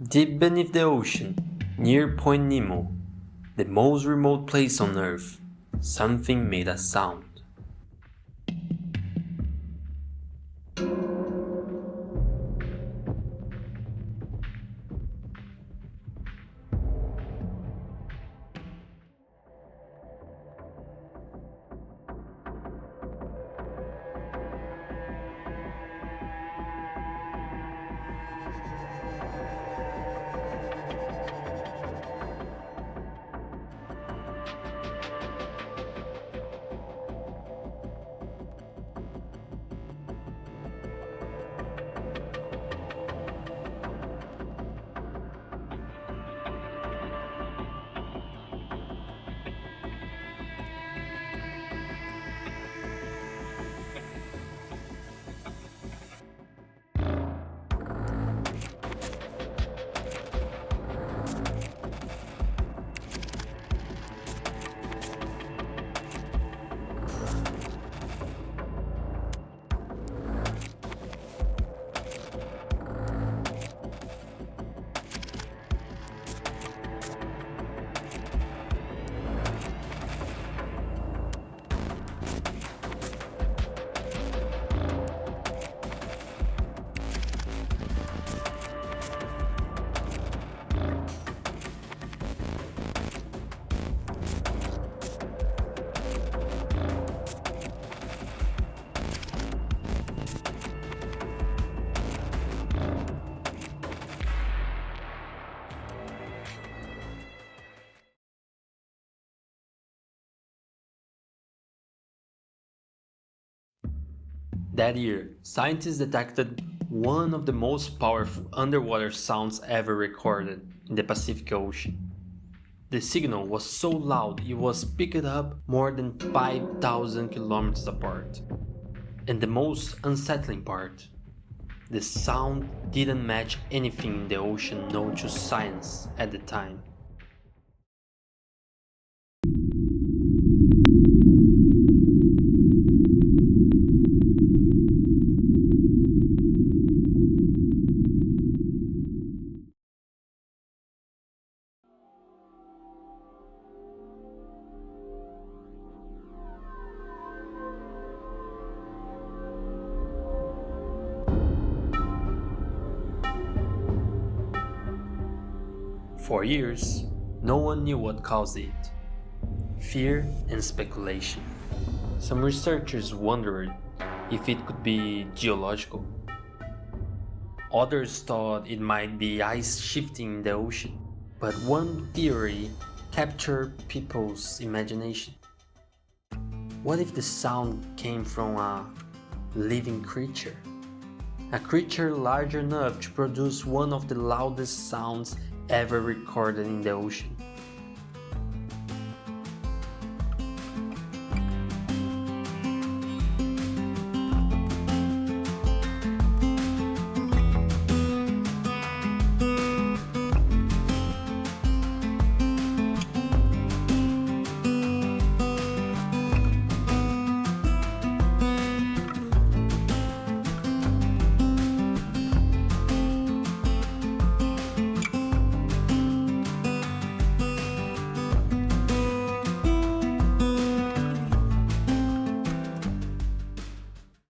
Deep beneath the ocean, near Point Nemo, the most remote place on Earth, something made a sound. That year, scientists detected one of the most powerful underwater sounds ever recorded in the Pacific Ocean. The signal was so loud it was picked up more than 5,000 kilometers apart. And the most unsettling part, the sound didn't match anything in the ocean known to science at the time. For years, no one knew what caused it. Fear and speculation. Some researchers wondered if it could be geological. Others thought it might be ice shifting in the ocean. But one theory captured people's imagination. What if the sound came from a living creature? A creature large enough to produce one of the loudest sounds ever recorded in the ocean.